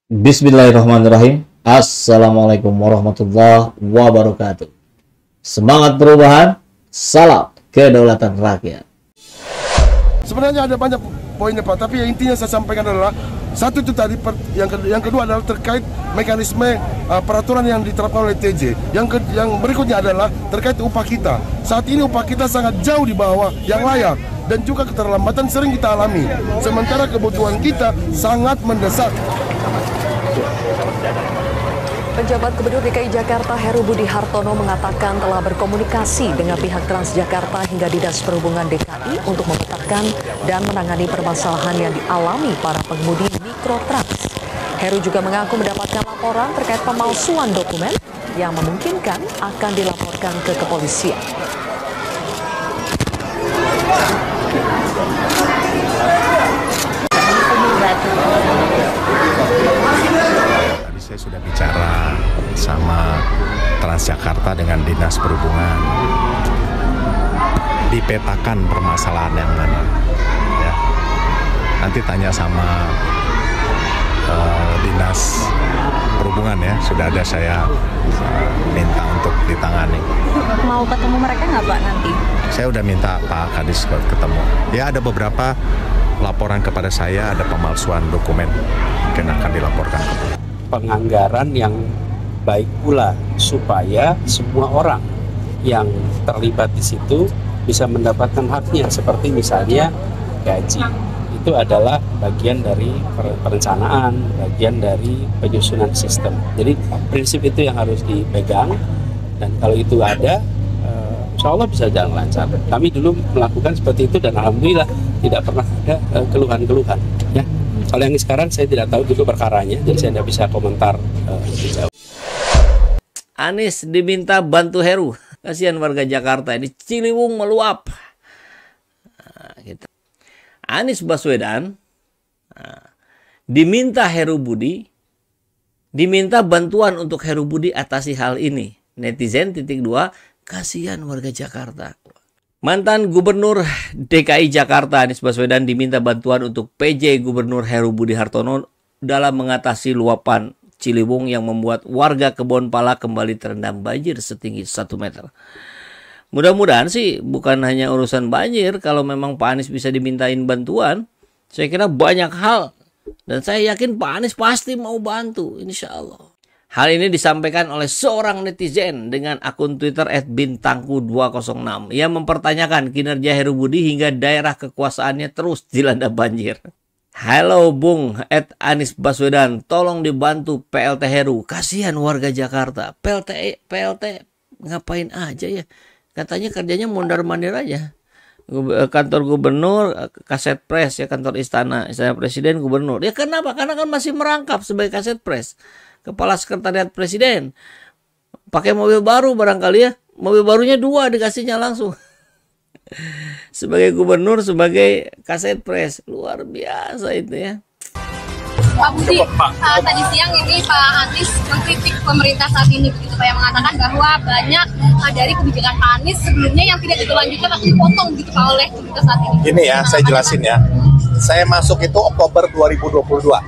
Bismillahirrahmanirrahim. Assalamualaikum warahmatullahi wabarakatuh. Semangat perubahan, salam kedaulatan rakyat. Sebenarnya ada banyak poinnya Pak, tapi yang intinya saya sampaikan adalah satu itu tadi, yang kedua adalah terkait mekanisme peraturan yang diterapkan oleh TJ. Yang berikutnya adalah terkait upah kita. Saat ini upah kita sangat jauh di bawah yang layak dan juga keterlambatan sering kita alami. Sementara kebutuhan kita sangat mendesak. Penjabat Gubernur DKI Jakarta Heru Budi Hartono mengatakan telah berkomunikasi dengan pihak Transjakarta hingga Dinas Perhubungan DKI untuk memetakan dan menangani permasalahan yang dialami para pengemudi mikrotrans. Heru juga mengaku mendapatkan laporan terkait pemalsuan dokumen yang memungkinkan akan dilaporkan ke kepolisian. Saya sudah bicara sama Transjakarta dengan Dinas Perhubungan, dipetakan permasalahan yang mana. Ya. Nanti tanya sama Dinas Perhubungan ya, sudah ada saya minta untuk ditangani. Mau ketemu mereka nggak Pak nanti? Saya udah minta Pak Kadis ketemu. Ya ada beberapa laporan kepada saya, ada pemalsuan dokumen, mungkin akan dilaporkan ke penganggaran yang baik pula supaya semua orang yang terlibat di situ bisa mendapatkan haknya, seperti misalnya gaji. Itu adalah bagian dari perencanaan, bagian dari penyusunan sistem. Jadi prinsip itu yang harus dipegang, dan kalau itu ada, insya Allah bisa jalan lancar. Kami dulu melakukan seperti itu dan alhamdulillah tidak pernah ada keluhan-keluhan. Ya. Kalau yang sekarang saya tidak tahu dulu perkaranya, jadi saya tidak bisa komentar lebih jauh. Anies diminta bantu Heru. Kasihan warga Jakarta ini Ciliwung meluap. Anies Baswedan diminta Heru Budi, diminta bantuan untuk Heru Budi atasi hal ini. Netizen _2, kasihan warga Jakarta. Mantan Gubernur DKI Jakarta Anies Baswedan diminta bantuan untuk PJ Gubernur Heru Budi Hartono dalam mengatasi luapan Ciliwung yang membuat warga Kebonpala kembali terendam banjir setinggi 1 meter. Mudah-mudahan sih bukan hanya urusan banjir. Kalau memang Pak Anies bisa dimintain bantuan, saya kira banyak hal. Dan saya yakin Pak Anies pasti mau bantu, insya Allah. Hal ini disampaikan oleh seorang netizen dengan akun Twitter @bintangku206 yang mempertanyakan kinerja Heru Budi hingga daerah kekuasaannya terus dilanda banjir. Halo Bung @Anies Baswedan, tolong dibantu PLT Heru, kasihan warga Jakarta. PLT ngapain aja ya? Katanya kerjanya mondar-mandir aja. Kantor gubernur, kaset pres ya, kantor istana presiden, gubernur. Ya kenapa? Karena kan masih merangkap sebagai kaset pres. Kepala Sekretariat Presiden. Pakai mobil baru barangkali ya. Mobil barunya 2 dikasihnya langsung. Sebagai gubernur, sebagai kaset pres. Luar biasa itu ya. Pak Budi, tadi siang ini Pak Anies mengkritik pemerintah saat ini begitu Pak, yang mengatakan bahwa banyak dari kebijakan Pak Anies sebelumnya yang tidak dilanjutkan atau dipotong gitu Pak oleh pemerintah saat ini. Ini ya, saya jelasin ya. Saya masuk itu Oktober 2022.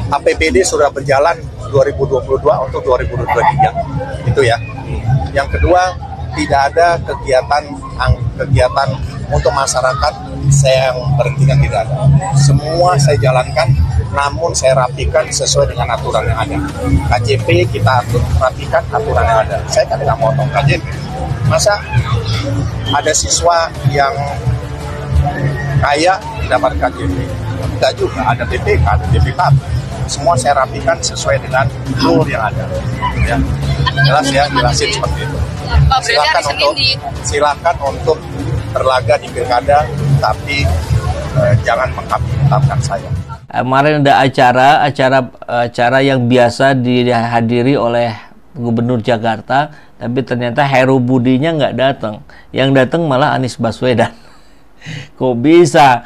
APBD sudah berjalan 2022 untuk 2023. Itu ya. Yang kedua, tidak ada kegiatan untuk masyarakat saya yang berhentikan, tidak ada. Semua saya jalankan, namun saya rapikan sesuai dengan aturan yang ada. KJP kita rapikan aturan yang ada. Saya kan tidak motong KJP. Masa ada siswa yang kaya dapat KJP? Tidak juga, ada BPK, ada BPKB. Semua saya rapikan sesuai dengan rule yang ada. Ya. Jelas ya, jelasin seperti itu. Silakan untuk berlaga di pilkada, tapi jangan mengkapitulkan saya. Kemarin ada acara yang biasa dihadiri oleh Gubernur Jakarta, tapi ternyata Heru Budinya nggak datang. Yang datang malah Anies Baswedan. Kok bisa?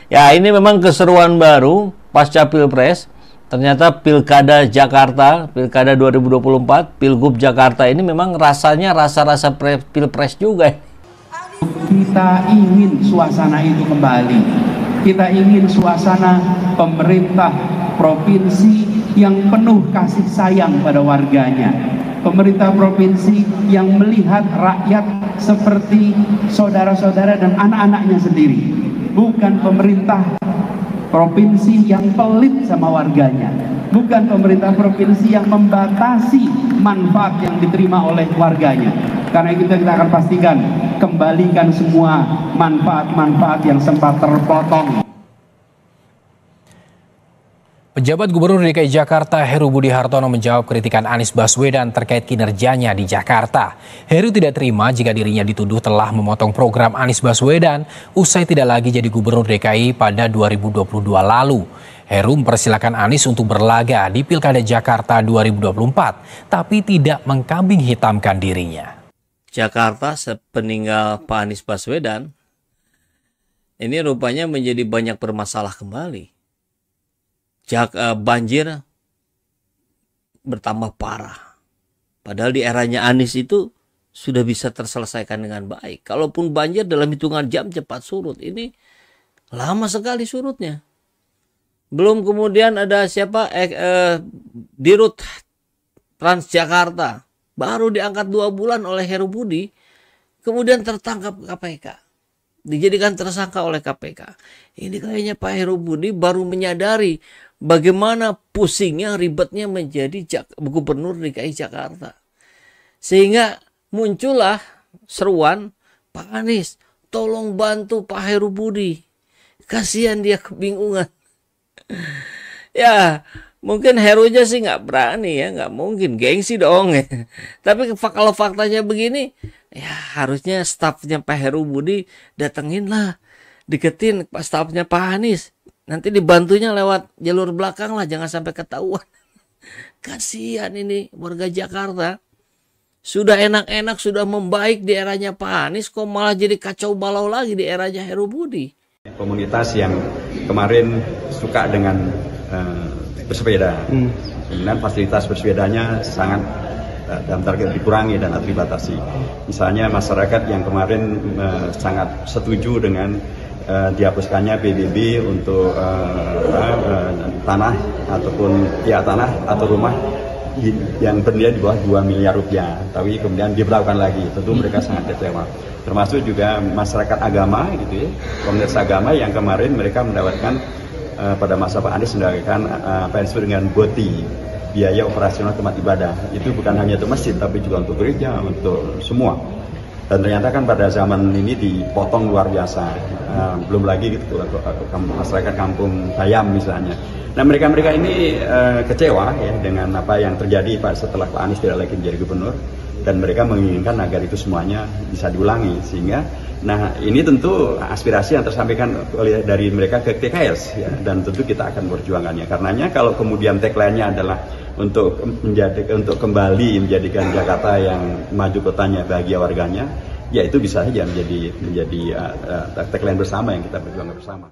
Ya ini memang keseruan baru pasca Pilpres. Ternyata Pilkada Jakarta, Pilkada 2024, Pilgub Jakarta ini memang rasanya rasa-rasa Pilpres juga. Kita ingin suasana itu kembali. Kita ingin suasana pemerintah provinsi yang penuh kasih sayang pada warganya, pemerintah provinsi yang melihat rakyat seperti saudara-saudara dan anak-anaknya sendiri, bukan pemerintah provinsi yang pelit sama warganya, bukan pemerintah provinsi yang membatasi manfaat yang diterima oleh warganya. Karena itu kita akan pastikan kembalikan semua manfaat-manfaat yang sempat terpotong. Pejabat Gubernur DKI Jakarta Heru Budi Hartono menjawab kritikan Anies Baswedan terkait kinerjanya di Jakarta. Heru tidak terima jika dirinya dituduh telah memotong program Anies Baswedan usai tidak lagi jadi Gubernur DKI pada 2022 lalu. Heru mempersilahkan Anies untuk berlaga di Pilkada Jakarta 2024, tapi tidak mengkambing hitamkan dirinya. Jakarta sepeninggal Pak Anies Baswedan ini rupanya menjadi banyak bermasalah kembali. Banjir bertambah parah. Padahal di eranya Anies itu sudah bisa terselesaikan dengan baik. Kalaupun banjir dalam hitungan jam cepat surut. Ini lama sekali surutnya. Belum kemudian ada siapa? Dirut Transjakarta. Baru diangkat 2 bulan oleh Heru Budi. Kemudian tertangkap KPK. Dijadikan tersangka oleh KPK. Ini kayaknya Pak Heru Budi baru menyadari bagaimana pusingnya, ribetnya menjadi Gubernur DKI Jakarta. Sehingga muncullah seruan, Pak Anies, tolong bantu Pak Heru Budi. Kasihan dia kebingungan. Ya, mungkin Herunya sih nggak berani ya, nggak mungkin, gengsi dong. Tapi kalau faktanya begini, ya harusnya stafnya Pak Heru Budi datengin lah, deketin stafnya Pak Anies. Nanti dibantunya lewat jalur belakang lah, jangan sampai ketahuan. Kasihan ini warga Jakarta. Sudah enak-enak, sudah membaik di eranya Pak Anies, kok malah jadi kacau balau lagi di eranya Heru Budi. Komunitas yang kemarin suka dengan bersepeda, kemudian fasilitas bersepedanya sangat dalam target dikurangi dan atau dibatasi. Misalnya masyarakat yang kemarin sangat setuju dengan dihapuskannya PBB untuk tanah ataupun tanah atau rumah yang bernilai di bawah 2 miliar rupiah, tapi kemudian diberlakukan lagi. Tentu mereka sangat kecewa. Termasuk juga masyarakat agama, gitu ya, komunitas agama yang kemarin mereka mendapatkan pada masa Pak Anies mendapatkan apa yang disebut dengan BOTI, biaya operasional tempat ibadah. Itu bukan hanya untuk masjid, tapi juga untuk gereja, untuk semua. Dan ternyata kan pada zaman ini dipotong luar biasa. Belum lagi gitu, masyarakat kampung Bayam misalnya. Nah mereka ini kecewa ya dengan apa yang terjadi setelah Pak Anies tidak lagi menjadi gubernur. Dan mereka menginginkan agar itu semuanya bisa diulangi. Sehingga, nah ini tentu aspirasi yang tersampaikan dari mereka ke TKS. Ya, dan tentu kita akan berjuangannya. Karenanya kalau kemudian tagline-nya adalah untuk kembali menjadikan Jakarta yang maju kotanya, bahagia warganya, ya itu bisa saja menjadi tagline bersama yang kita berjuang bersama.